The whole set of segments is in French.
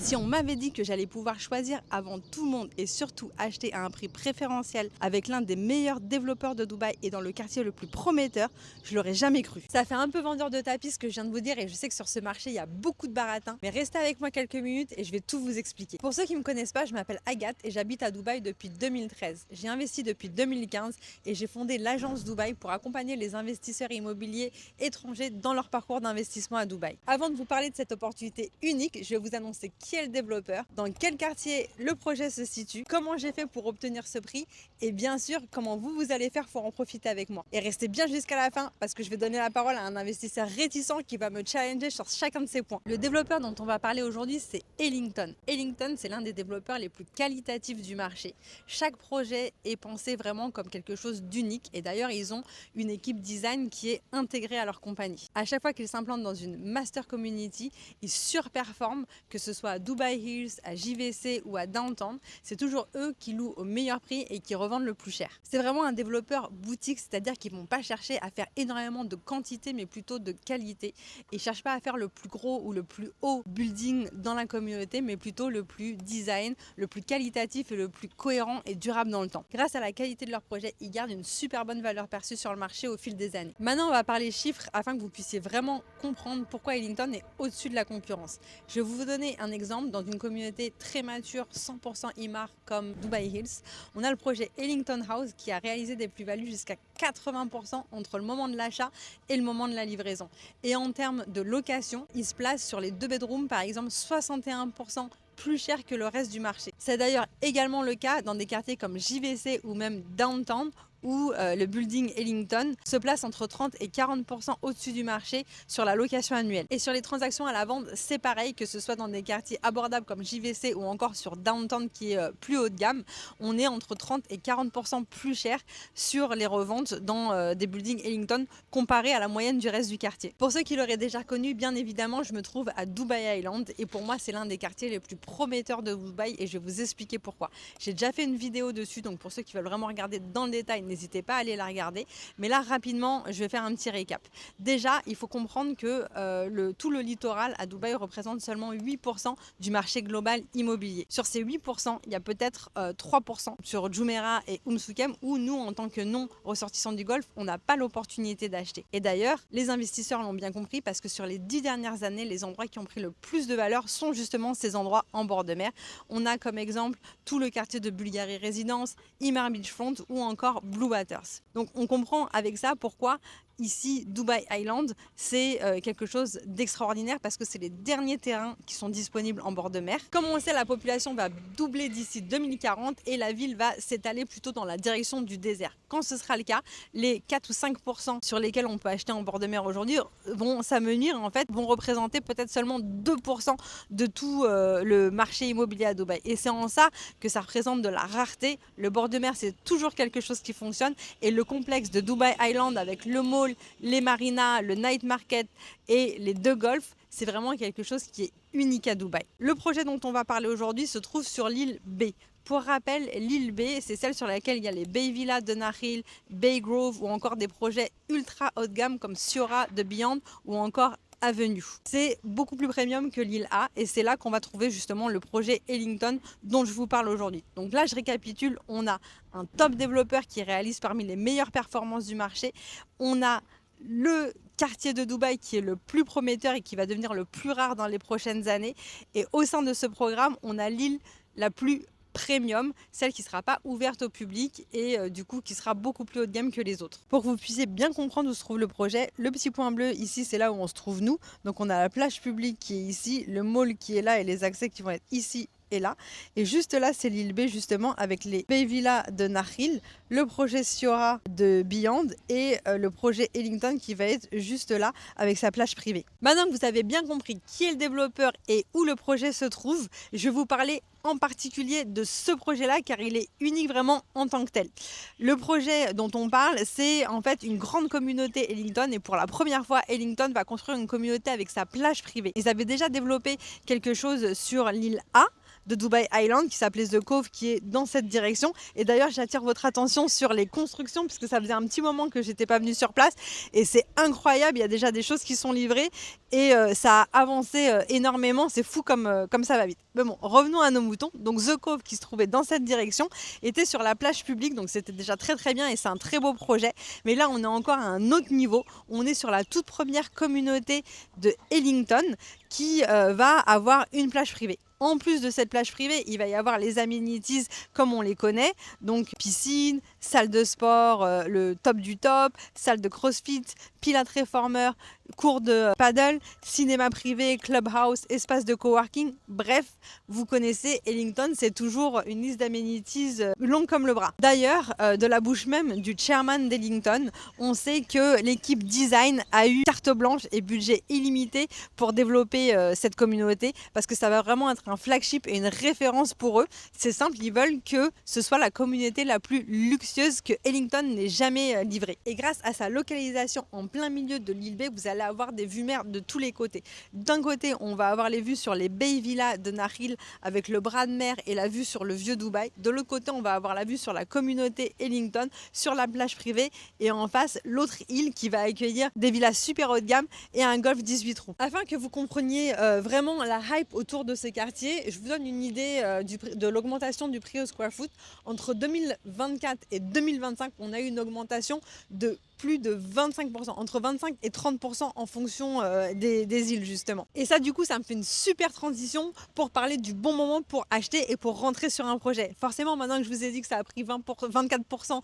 Si on m'avait dit que j'allais pouvoir choisir avant tout le monde et surtout acheter à un prix préférentiel avec l'un des meilleurs développeurs de Dubaï et dans le quartier le plus prometteur, je l'aurais jamais cru. Ça fait un peu vendeur de tapis ce que je viens de vous dire et je sais que sur ce marché il y a beaucoup de baratins, mais restez avec moi quelques minutes et je vais tout vous expliquer. Pour ceux qui ne me connaissent pas, je m'appelle Agathe et j'habite à Dubaï depuis 2013. J'ai investi depuis 2015 et j'ai fondé l'agence Dubaï pour accompagner les investisseurs immobiliers étrangers dans leur parcours d'investissement à Dubaï. Avant de vous parler de cette opportunité unique, je vais vous annoncer qui est le développeur, dans quel quartier le projet se situe, comment j'ai fait pour obtenir ce prix et bien sûr comment vous allez faire pour en profiter avec moi. Et restez bien jusqu'à la fin parce que je vais donner la parole à un investisseur réticent qui va me challenger sur chacun de ces points. Le développeur dont on va parler aujourd'hui, c'est Ellington. Ellington, c'est l'un des développeurs les plus qualitatifs du marché. Chaque projet est pensé vraiment comme quelque chose d'unique et d'ailleurs ils ont une équipe design qui est intégrée à leur compagnie. À chaque fois qu'ils s'implantent dans une master community, ils surperforment, que ce soit à Dubai Hills, à JVC ou à Downtown. C'est toujours eux qui louent au meilleur prix et qui revendent le plus cher. C'est vraiment un développeur boutique, c'est-à-dire qu'ils ne vont pas chercher à faire énormément de quantité mais plutôt de qualité. Ils ne cherchent pas à faire le plus gros ou le plus haut building dans la communauté mais plutôt le plus design, le plus qualitatif et le plus cohérent et durable dans le temps. Grâce à la qualité de leur projet, ils gardent une super bonne valeur perçue sur le marché au fil des années. Maintenant, on va parler chiffres afin que vous puissiez vraiment comprendre pourquoi Ellington est au-dessus de la concurrence. Je vais vous donner un exemple dans une communauté très mature, 100% IMAR comme Dubai Hills. On a le projet Ellington House qui a réalisé des plus-values jusqu'à 80% entre le moment de l'achat et le moment de la livraison. Et en termes de location, il se place sur les 2 bedrooms par exemple 61% plus cher que le reste du marché. C'est d'ailleurs également le cas dans des quartiers comme JVC ou même Downtown où le building Ellington se place entre 30 et 40% au-dessus du marché sur la location annuelle. Et sur les transactions à la vente, c'est pareil, que ce soit dans des quartiers abordables comme JVC ou encore sur Downtown qui est plus haut de gamme, on est entre 30 et 40% plus cher sur les reventes dans des buildings Ellington comparé à la moyenne du reste du quartier. Pour ceux qui l'auraient déjà connu, bien évidemment, je me trouve à Dubai Island et pour moi, c'est l'un des quartiers les plus prometteurs de Dubaï et je vais vous expliquer pourquoi. J'ai déjà fait une vidéo dessus, donc pour ceux qui veulent vraiment regarder dans le détail, n'hésitez pas à aller la regarder. Mais là, rapidement, je vais faire un petit récap. Déjà, il faut comprendre que tout le littoral à Dubaï représente seulement 8% du marché global immobilier. Sur ces 8%, il y a peut-être 3% sur Jumeirah et Souq où nous, en tant que non-ressortissants du Golfe, on n'a pas l'opportunité d'acheter. Et d'ailleurs, les investisseurs l'ont bien compris parce que sur les 10 dernières années, les endroits qui ont pris le plus de valeur sont justement ces endroits en bord de mer. On a comme exemple tout le quartier de Bulgari Résidence, Emaar Beachfront ou encore Blue Waters. Donc on comprend avec ça pourquoi ici, Dubai Island, c'est quelque chose d'extraordinaire parce que c'est les derniers terrains qui sont disponibles en bord de mer. Comme on sait, la population va doubler d'ici 2040 et la ville va s'étaler plutôt dans la direction du désert. Quand ce sera le cas, les 4 ou 5% sur lesquels on peut acheter en bord de mer aujourd'hui vont s'amenuire, en fait, vont représenter peut-être seulement 2% de tout le marché immobilier à Dubaï. Et c'est en ça que ça représente de la rareté. Le bord de mer, c'est toujours quelque chose qui fonctionne et le complexe de Dubai Island avec le mall, les marinas, le night market et les 2 golfs, c'est vraiment quelque chose qui est unique à Dubaï. Le projet dont on va parler aujourd'hui se trouve sur l'île B. Pour rappel, l'île B, c'est celle sur laquelle il y a les Bay Villas de Nakheel, Bay Grove ou encore des projets ultra haut de gamme comme Siora de Beyond ou encore Avenue. C'est beaucoup plus premium que l'île A et c'est là qu'on va trouver justement le projet Ellington dont je vous parle aujourd'hui. Donc là, je récapitule, on a un top développeur qui réalise parmi les meilleures performances du marché. On a le quartier de Dubaï qui est le plus prometteur et qui va devenir le plus rare dans les prochaines années. Et au sein de ce programme, on a l'île la plus premium, celle qui ne sera pas ouverte au public et du coup qui sera beaucoup plus haut de gamme que les autres. Pour que vous puissiez bien comprendre où se trouve le projet, le petit point bleu ici c'est là où on se trouve nous, donc on a la plage publique qui est ici, le mall qui est là et les accès qui vont être ici et là. Et juste là, c'est l'île B justement avec les Bay Villas de Nakheel, le projet Siora de Beyond et le projet Ellington qui va être juste là avec sa plage privée. Maintenant que vous avez bien compris qui est le développeur et où le projet se trouve, je vais vous parler en particulier de ce projet-là car il est unique vraiment en tant que tel. Le projet dont on parle, c'est en fait une grande communauté Ellington et pour la première fois, Ellington va construire une communauté avec sa plage privée. Ils avaient déjà développé quelque chose sur l'île A, de Dubai Island qui s'appelait The Cove, qui est dans cette direction. Et d'ailleurs, j'attire votre attention sur les constructions puisque ça faisait un petit moment que j'étais pas venue sur place et c'est incroyable. Il y a déjà des choses qui sont livrées et ça a avancé énormément. C'est fou comme ça va vite. Mais bon, revenons à nos moutons. Donc The Cove, qui se trouvait dans cette direction, était sur la plage publique, donc c'était déjà très très bien et c'est un très beau projet. Mais là, on est encore à un autre niveau. On est sur la toute première communauté de Ellington qui va avoir une plage privée. En plus de cette plage privée, il va y avoir les amenities comme on les connaît, donc piscine, salle de sport, le top du top, salle de crossfit, pilates réformeur, cours de paddle, cinéma privé, clubhouse, espace de coworking. Bref, vous connaissez Ellington, c'est toujours une liste d'amenities longue comme le bras. D'ailleurs, de la bouche même du chairman d'Ellington, on sait que l'équipe design a eu carte blanche et budget illimité pour développer cette communauté parce que ça va vraiment être un flagship et une référence pour eux. C'est simple, ils veulent que ce soit la communauté la plus luxueuse que Ellington n'ait jamais livrée. Et grâce à sa localisation en plein milieu de l'île Bay, vous allez avoir des vues mer de tous les côtés. D'un côté, on va avoir les vues sur les Bay Villas de Nakheel avec le bras de mer et la vue sur le vieux Dubaï. De l'autre côté, on va avoir la vue sur la communauté Ellington, sur la plage privée et en face, l'autre île qui va accueillir des villas super haut de gamme et un golf 18 trous. Afin que vous compreniez vraiment la hype autour de ces quartiers, je vous donne une idée de l'augmentation du prix au square foot. Entre 2024 et 2025, on a eu une augmentation de plus de 25%, entre 25 et 30% en fonction des îles justement. Et ça du coup, ça me fait une super transition pour parler du bon moment pour acheter et pour rentrer sur un projet. Forcément, maintenant que je vous ai dit que ça a pris 24%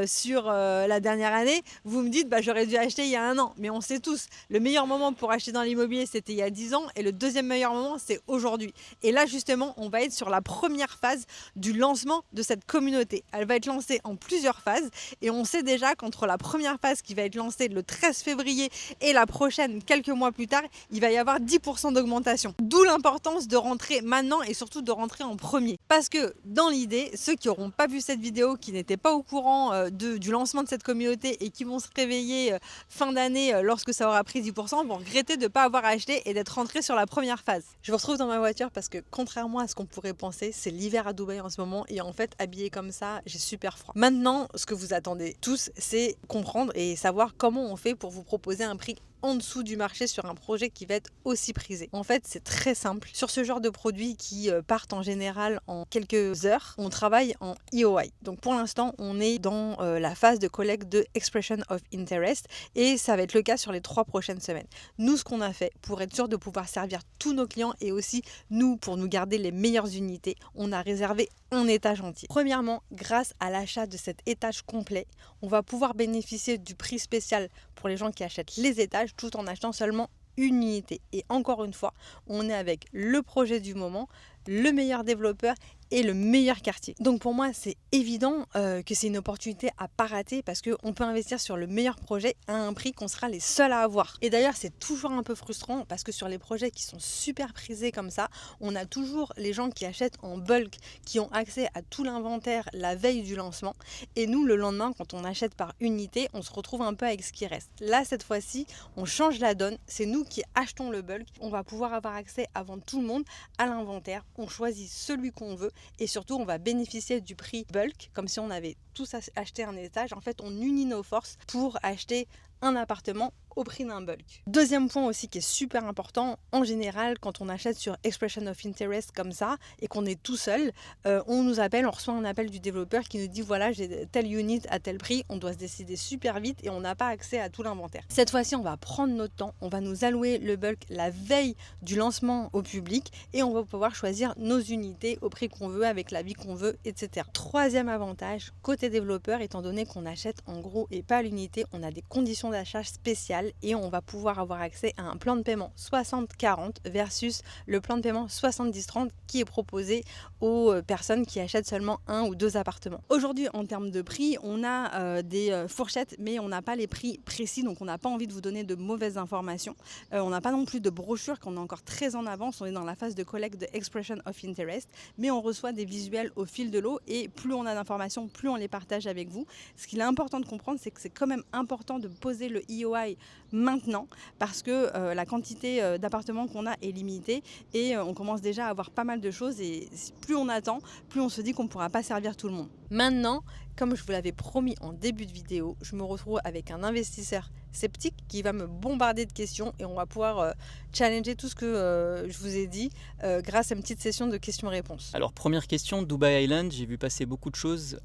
sur la dernière année, vous me dites j'aurais dû acheter il y a un an. Mais on sait tous, le meilleur moment pour acheter dans l'immobilier, c'était il y a 10 ans et le deuxième meilleur moment, c'est aujourd'hui. Et là justement, on va être sur la première phase du lancement de cette communauté. Elle va être lancée en plusieurs phases et on sait déjà qu'entre la première phase qui va être lancée le 13 février et la prochaine quelques mois plus tard, il va y avoir 10% d'augmentation. D'où l'importance de rentrer maintenant et surtout de rentrer en premier. Parce que dans l'idée, ceux qui n'auront pas vu cette vidéo, qui n'étaient pas au courant du lancement de cette communauté et qui vont se réveiller fin d'année lorsque ça aura pris 10%, vont regretter de ne pas avoir acheté et d'être rentrés sur la première phase. Je vous retrouve dans ma voiture parce que contrairement à ce qu'on pourrait penser, c'est l'hiver à Dubaï en ce moment et en fait habillé comme ça, j'ai super froid. Maintenant, ce que vous attendez tous, c'est comprendre et savoir comment on fait pour vous proposer un prix en dessous du marché sur un projet qui va être aussi prisé. En fait, c'est très simple. Sur ce genre de produits qui partent en général en quelques heures, on travaille en EOI. Donc pour l'instant, on est dans la phase de collecte de Expression of Interest et ça va être le cas sur les 3 prochaines semaines. Nous, ce qu'on a fait pour être sûr de pouvoir servir tous nos clients et aussi nous, pour nous garder les meilleures unités, on a réservé un étage entier. Premièrement, grâce à l'achat de cet étage complet, on va pouvoir bénéficier du prix spécial pour les gens qui achètent les étages tout en achetant seulement une unité. Et encore une fois, on est avec le projet du moment, le meilleur développeur et le meilleur quartier. Donc pour moi, c'est évident que c'est une opportunité à pas rater parce qu'on peut investir sur le meilleur projet à un prix qu'on sera les seuls à avoir. Et d'ailleurs, c'est toujours un peu frustrant parce que sur les projets qui sont super prisés comme ça, on a toujours les gens qui achètent en bulk, qui ont accès à tout l'inventaire la veille du lancement. Et nous, le lendemain, quand on achète par unité, on se retrouve un peu avec ce qui reste. Là, cette fois-ci, on change la donne. C'est nous qui achetons le bulk. On va pouvoir avoir accès avant tout le monde à l'inventaire. On choisit celui qu'on veut. Et surtout, on va bénéficier du prix bulk, comme si on avait tous acheté un étage. En fait, on unit nos forces pour acheter un appartement au prix d'un bulk. Deuxième point aussi qui est super important, en général quand on achète sur Expression of Interest comme ça et qu'on est tout seul, on nous appelle, on reçoit un appel du développeur qui nous dit voilà j'ai tel unit à tel prix, on doit se décider super vite et on n'a pas accès à tout l'inventaire. Cette fois-ci on va prendre notre temps, on va nous allouer le bulk la veille du lancement au public et on va pouvoir choisir nos unités au prix qu'on veut, avec la vie qu'on veut, etc. Troisième avantage, côté développeur, étant donné qu'on achète en gros et pas à l'unité, on a des conditions d'achat spéciales et on va pouvoir avoir accès à un plan de paiement 60-40 versus le plan de paiement 70-30 qui est proposé aux personnes qui achètent seulement 1 ou 2 appartements. Aujourd'hui, en termes de prix, on a des fourchettes, mais on n'a pas les prix précis, donc on n'a pas envie de vous donner de mauvaises informations. On n'a pas non plus de brochure, qu'on est encore très en avance, on est dans la phase de collecte de Expression of Interest, mais on reçoit des visuels au fil de l'eau et plus on a d'informations, plus on les partage avec vous. Ce qu'il est important de comprendre, c'est que c'est quand même important de poser déposer le EOI maintenant parce que la quantité d'appartements qu'on a est limitée et on commence déjà à avoir pas mal de choses et plus on attend, plus on se dit qu'on ne pourra pas servir tout le monde. Maintenant, comme je vous l'avais promis en début de vidéo, je me retrouve avec un investisseur sceptique qui va me bombarder de questions et on va pouvoir challenger tout ce que je vous ai dit grâce à une petite session de questions-réponses. Alors première question, Dubai Island, j'ai vu passer beaucoup de choses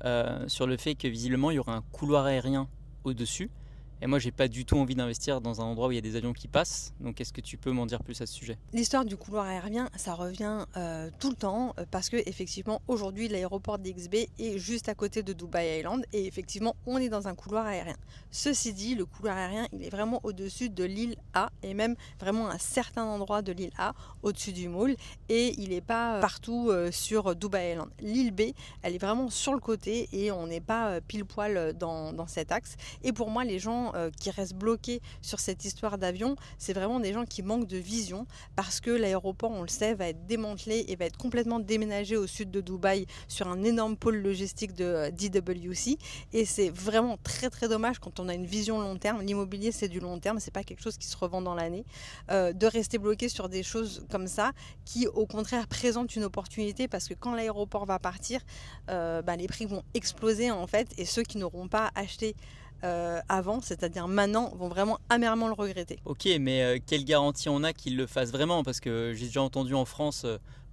sur le fait que visiblement il y aura un couloir aérien au-dessus. Et moi, j'ai pas du tout envie d'investir dans un endroit où il y a des avions qui passent. Donc, est-ce que tu peux m'en dire plus à ce sujet ? L'histoire du couloir aérien, ça revient tout le temps parce que effectivement, aujourd'hui, l'aéroport d'XB est juste à côté de Dubai Island et effectivement, on est dans un couloir aérien. Ceci dit, le couloir aérien, il est vraiment au-dessus de l'île A et même vraiment à un certain endroit de l'île A, au-dessus du Mall, et il n'est pas partout sur Dubai Island. L'île B, elle est vraiment sur le côté et on n'est pas pile poil dans cet axe. Et pour moi, les gens qui restent bloqués sur cette histoire d'avion, c'est vraiment des gens qui manquent de vision parce que l'aéroport, on le sait, va être démantelé et va être complètement déménagé au sud de Dubaï sur un énorme pôle logistique de DWC et c'est vraiment très très dommage quand on a une vision long terme. L'immobilier, c'est du long terme, c'est pas quelque chose qui se revend dans l'année, de rester bloqué sur des choses comme ça qui au contraire présentent une opportunité parce que quand l'aéroport va partir, les prix vont exploser en fait et ceux qui n'auront pas acheté avant, c'est-à-dire maintenant, vont vraiment amèrement le regretter. Ok, mais quelle garantie on a qu'ils le fassent vraiment ? Parce que j'ai déjà entendu en France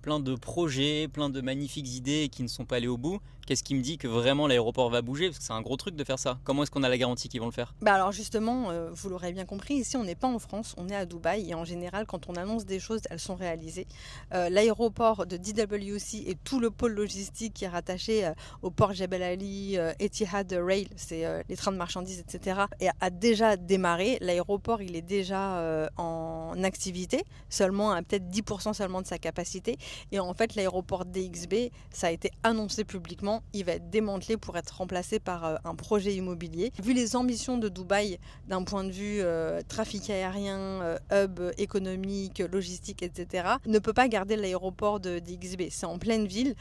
plein de projets, plein de magnifiques idées qui ne sont pas allés au bout. Qu'est-ce qui me dit que vraiment l'aéroport va bouger ? Parce que c'est un gros truc de faire ça. Comment est-ce qu'on a la garantie qu'ils vont le faire ? Alors justement, vous l'aurez bien compris, ici on n'est pas en France, on est à Dubaï et en général quand on annonce des choses, elles sont réalisées. L'aéroport de DWC et tout le pôle logistique qui est rattaché au port Jebel Ali, Etihad Rail, c'est les trains de marchandises, etc. et a déjà démarré. L'aéroport il est déjà en activité, seulement à peut-être 10% seulement de sa capacité. Et en fait l'aéroport DXB, ça a été annoncé publiquement, il va être démantelé pour être remplacé par un projet immobilier. Vu les ambitions de Dubaï d'un point de vue trafic aérien, hub économique, logistique, etc., ne peut pas garder l'aéroport de DXB. C'est en pleine ville,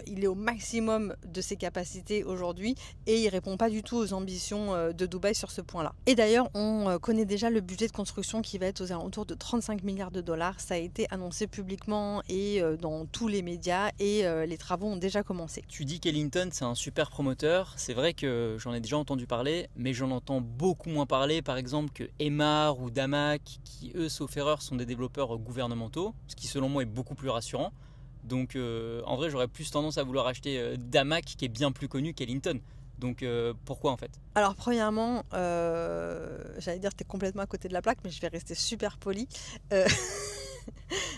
il est au maximum de ses capacités aujourd'hui et il ne répond pas du tout aux ambitions de Dubaï sur ce point-là. Et d'ailleurs, on connaît déjà le budget de construction qui va être aux alentours de 35 milliards de dollars. Ça a été annoncé publiquement et dans tous les médias et les travaux ont déjà commencé. Tu dis qu'Ellington c'est un super promoteur, c'est vrai que j'en ai déjà entendu parler, mais j'en entends beaucoup moins parler par exemple que Emaar ou Damac qui eux sauf erreur sont des développeurs gouvernementaux, ce qui selon moi est beaucoup plus rassurant. Donc en vrai j'aurais plus tendance à vouloir acheter Damac qui est bien plus connu qu'Ellington. Donc pourquoi en fait ? Alors premièrement, j'allais dire que tu es complètement à côté de la plaque, mais je vais rester super poli.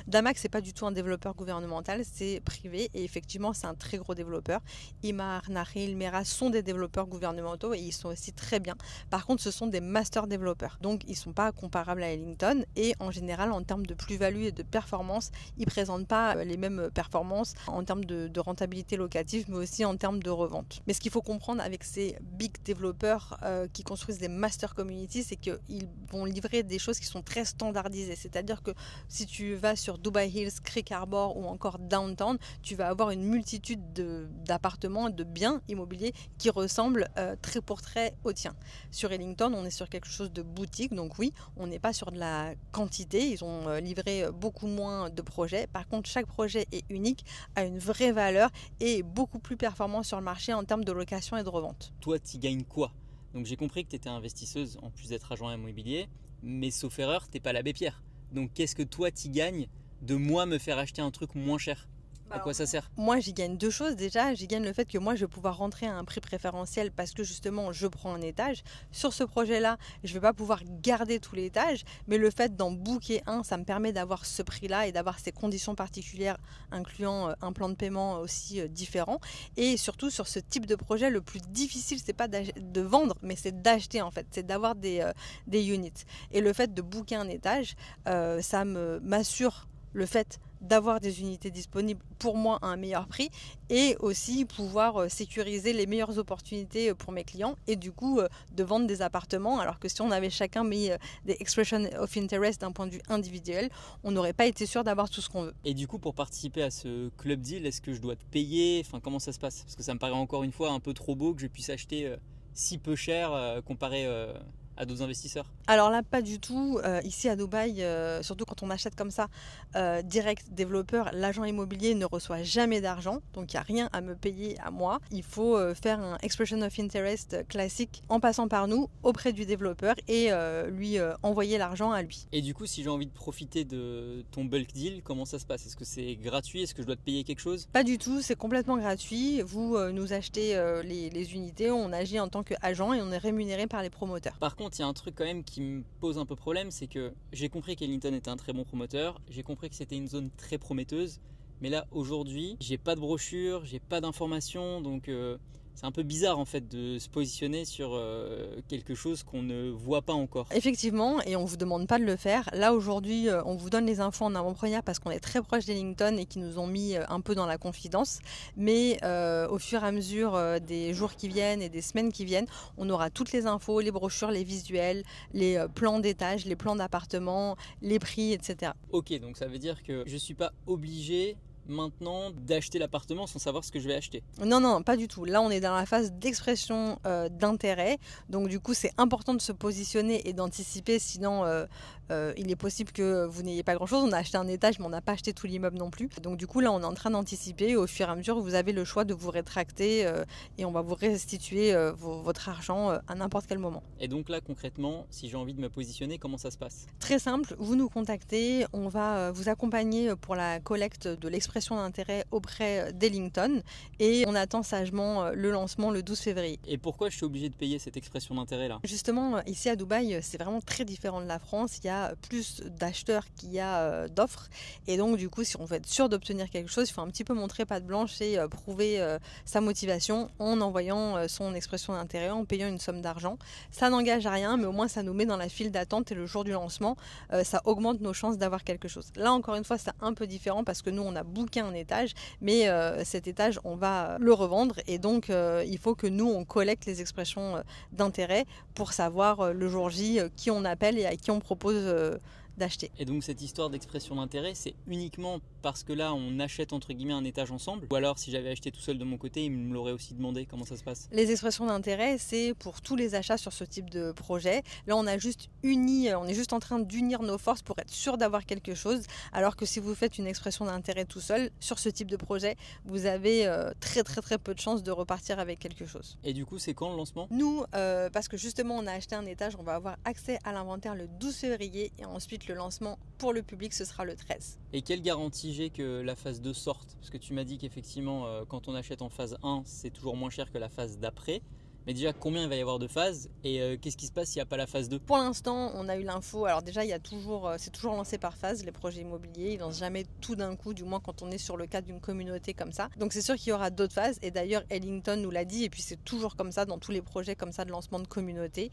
Damac, c'est pas du tout un développeur gouvernemental, c'est privé et effectivement c'est un très gros développeur. Emaar, Nakheel, Mera sont des développeurs gouvernementaux et ils sont aussi très bien. Par contre, ce sont des master développeurs, donc ils sont pas comparables à Ellington et en général en termes de plus-value et de performance, ils présentent pas les mêmes performances en termes de rentabilité locative, mais aussi en termes de revente. Mais ce qu'il faut comprendre avec ces big développeurs qui construisent des master communities, c'est qu'ils vont livrer des choses qui sont très standardisées. C'est-à-dire que si tu vas sur Dubai Hills, Creek Harbor ou encore Downtown, tu vas avoir une multitude d'appartements et de biens immobiliers qui ressemblent trait pour trait au tien. Sur Ellington, on est sur quelque chose de boutique, donc oui, on n'est pas sur de la quantité, ils ont livré beaucoup moins de projets. Par contre, chaque projet est unique, a une vraie valeur et est beaucoup plus performant sur le marché en termes de location et de revente. Toi, tu gagnes quoi ? Donc j'ai compris que tu étais investisseuse en plus d'être agent immobilier, mais sauf erreur, tu n'es pas l'abbé Pierre. Donc qu'est-ce que toi tu gagnes de moi me faire acheter un truc moins cher ? À quoi ça sert ? Moi, j'y gagne deux choses. Déjà, j'y gagne le fait que moi, je vais pouvoir rentrer à un prix préférentiel parce que justement, je prends un étage. Sur ce projet-là, je ne vais pas pouvoir garder tout l'étage, mais le fait d'en booker un, ça me permet d'avoir ce prix-là et d'avoir ces conditions particulières, incluant un plan de paiement aussi différent. Et surtout, sur ce type de projet, le plus difficile, c'est pas de vendre, mais c'est d'acheter en fait, c'est d'avoir des units. Et le fait de booker un étage, ça m'assure le fait d'avoir des unités disponibles pour moi à un meilleur prix et aussi pouvoir sécuriser les meilleures opportunités pour mes clients et du coup de vendre des appartements, alors que si on avait chacun mis des expression of interest d'un point de vue individuel, on n'aurait pas été sûr d'avoir tout ce qu'on veut. Et du coup, pour participer à ce club deal, est-ce que je dois te payer ? Enfin, comment ça se passe ? Parce que ça me paraît encore une fois un peu trop beau que je puisse acheter si peu cher comparé à d'autres investisseurs? Alors là, pas du tout. Ici à Dubaï, surtout quand on achète comme ça, direct développeur, l'agent immobilier ne reçoit jamais d'argent, donc il n'y a rien à me payer à moi. Il faut faire un expression of interest classique en passant par nous auprès du développeur et lui envoyer l'argent à lui. Et du coup, si j'ai envie de profiter de ton bulk deal, comment ça se passe? Est-ce que c'est gratuit? Est-ce que je dois te payer quelque chose? Pas du tout, c'est complètement gratuit. Vous nous achetez les unités, on agit en tant qu'agent et on est rémunéré par les promoteurs. Par contre, il y a un truc quand même qui me pose un peu problème, c'est que j'ai compris qu'Ellington était un très bon promoteur, j'ai compris que c'était une zone très prometteuse, mais là aujourd'hui, j'ai pas de brochure, j'ai pas d'informations, donc c'est un peu bizarre en fait de se positionner sur quelque chose qu'on ne voit pas encore. Effectivement, et on vous demande pas de le faire. Là aujourd'hui, on vous donne les infos en avant-première parce qu'on est très proche d'Ellington et qu'ils nous ont mis un peu dans la confidence. Mais au fur et à mesure des jours qui viennent et des semaines qui viennent, on aura toutes les infos, les brochures, les visuels, les plans d'étage, les plans d'appartements, les prix, etc. Ok, donc ça veut dire que je suis pas obligé maintenant d'acheter l'appartement sans savoir ce que je vais acheter. Non, non, pas du tout. Là, on est dans la phase d'expression d'intérêt. Donc, du coup, c'est important de se positionner et d'anticiper. Sinon, il est possible que vous n'ayez pas grand-chose. On a acheté un étage, mais on n'a pas acheté tout l'immeuble non plus. Donc, du coup, là, on est en train d'anticiper. Au fur et à mesure, vous avez le choix de vous rétracter et on va vous restituer votre argent à n'importe quel moment. Et donc là, concrètement, si j'ai envie de me positionner, comment ça se passe? Très simple, vous nous contactez. On va vous accompagner pour la collecte de l'expression d'intérêt auprès d'Ellington et on attend sagement le lancement le 12 février. Et pourquoi je suis obligé de payer cette expression d'intérêt là? Justement, ici à Dubaï, c'est vraiment très différent de la France. Il y a plus d'acheteurs qu'il y a d'offres et donc du coup, si on veut être sûr d'obtenir quelque chose, il faut un petit peu montrer patte blanche et prouver sa motivation en envoyant son expression d'intérêt, en payant une somme d'argent. Ça n'engage à rien, mais au moins ça nous met dans la file d'attente et le jour du lancement, ça augmente nos chances d'avoir quelque chose. Là, encore une fois, c'est un peu différent parce que nous, on a booké un étage, mais cet étage, on va le revendre et donc il faut que nous, on collecte les expressions d'intérêt pour savoir le jour J qui on appelle et à qui on propose d'acheter. Et donc cette histoire d'expression d'intérêt, c'est uniquement parce que là on achète entre guillemets un étage ensemble? Ou alors si j'avais acheté tout seul de mon côté, il me l'aurait aussi demandé? Comment ça se passe? Les expressions d'intérêt, c'est pour tous les achats sur ce type de projet. Là on a juste on est juste en train d'unir nos forces pour être sûr d'avoir quelque chose. Alors que si vous faites une expression d'intérêt tout seul, sur ce type de projet, vous avez très peu de chances de repartir avec quelque chose. Et du coup c'est quand le lancement? Nous, parce que justement on a acheté un étage, on va avoir accès à l'inventaire le 12 février et ensuite le lancement pour le public ce sera le 13. Et quelle garantie j'ai que la phase 2 sorte? Parce que tu m'as dit qu'effectivement quand on achète en phase 1 c'est toujours moins cher que la phase d'après. Mais déjà, combien il va y avoir de phases et qu'est-ce qui se passe s'il n'y a pas la phase 2? Pour l'instant, on a eu l'info. Alors déjà, c'est toujours lancé par phase, les projets immobiliers. Ils lancent jamais tout d'un coup, du moins quand on est sur le cadre d'une communauté comme ça. Donc c'est sûr qu'il y aura d'autres phases. Et d'ailleurs, Ellington nous l'a dit. Et puis c'est toujours comme ça dans tous les projets comme ça de lancement de communauté.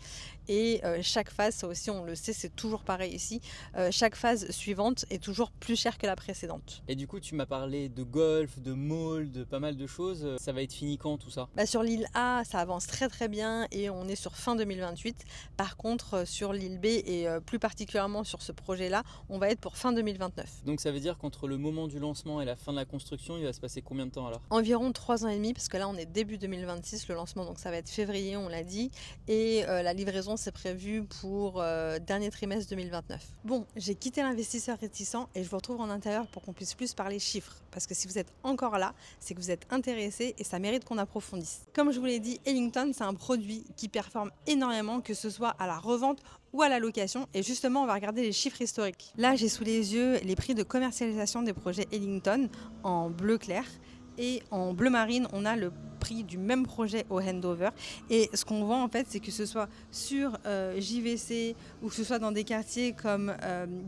Et chaque phase, ça aussi, on le sait, c'est toujours pareil ici. Chaque phase suivante est toujours plus chère que la précédente. Et du coup, tu m'as parlé de golf, de mall, de pas mal de choses. Ça va être fini quand tout ça? Sur l'île A, ça avance très bien et on est sur fin 2028. Par contre, sur l'île B et plus particulièrement sur ce projet-là, on va être pour fin 2029. Donc ça veut dire qu'entre le moment du lancement et la fin de la construction, il va se passer combien de temps alors? Environ 3 ans et demi, parce que là on est début 2026, le lancement, donc ça va être février, on l'a dit, et la livraison c'est prévu pour dernier trimestre 2029. Bon, j'ai quitté l'investisseur réticent et je vous retrouve en intérieur pour qu'on puisse plus parler chiffres, parce que si vous êtes encore là, c'est que vous êtes intéressé et ça mérite qu'on approfondisse. Comme je vous l'ai dit, Ellington c'est un produit qui performe énormément, que ce soit à la revente ou à la location, et justement on va regarder les chiffres historiques. Là j'ai sous les yeux les prix de commercialisation des projets Ellington en bleu clair, et en bleu marine on a le prix du même projet au handover. Et ce qu'on voit en fait, c'est que ce soit sur JVC ou que ce soit dans des quartiers comme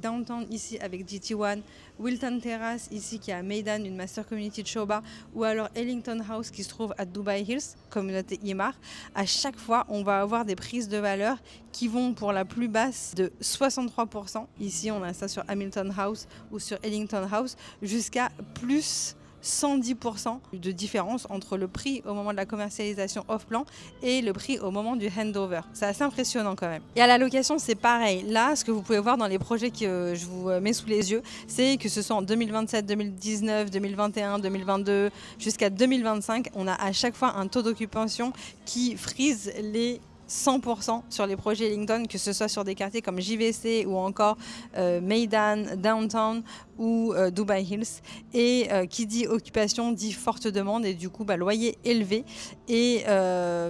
Downtown ici avec GT1, Wilton Terrace ici qui est à Meydan, une master community de Shoba, ou alors Ellington House qui se trouve à Dubai Hills, communauté Imar, à chaque fois on va avoir des prises de valeur qui vont pour la plus basse de 63%. Ici on a ça sur Hamilton House ou sur Ellington House, jusqu'à plus 110% de différence entre le prix au moment de la commercialisation off-plan et le prix au moment du handover. C'est assez impressionnant quand même. Et à la location, c'est pareil. Là, ce que vous pouvez voir dans les projets que je vous mets sous les yeux, c'est que ce soit en 2027, 2019, 2021, 2022, jusqu'à 2025, on a à chaque fois un taux d'occupation qui frise les 100% sur les projets Ellington, que ce soit sur des quartiers comme JVC ou encore Meydan, Downtown ou Dubai Hills. Et qui dit occupation dit forte demande et du coup loyer élevé. Et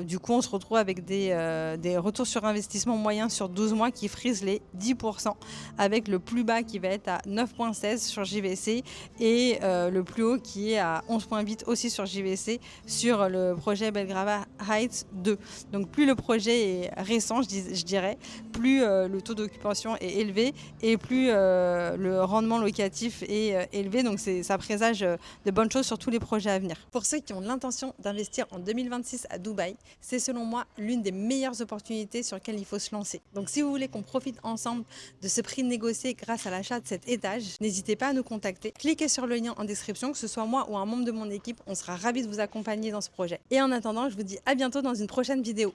du coup on se retrouve avec des retours sur investissement moyens sur 12 mois qui frisent les 10%, avec le plus bas qui va être à 9,16 sur JVC et le plus haut qui est à 11,8 aussi sur JVC sur le projet Belgrava Heights 2. Donc plus le projet est récent, je dirais, plus le taux d'occupation est élevé et plus le rendement locatif est élevé. Donc ça présage de bonnes choses sur tous les projets à venir. Pour ceux qui ont l'intention d'investir en 2026 à Dubaï, c'est selon moi l'une des meilleures opportunités sur lesquelles il faut se lancer. Donc si vous voulez qu'on profite ensemble de ce prix négocié grâce à l'achat de cet étage, n'hésitez pas à nous contacter. Cliquez sur le lien en description, que ce soit moi ou un membre de mon équipe, on sera ravis de vous accompagner dans ce projet. Et en attendant, je vous dis à bientôt dans une prochaine vidéo.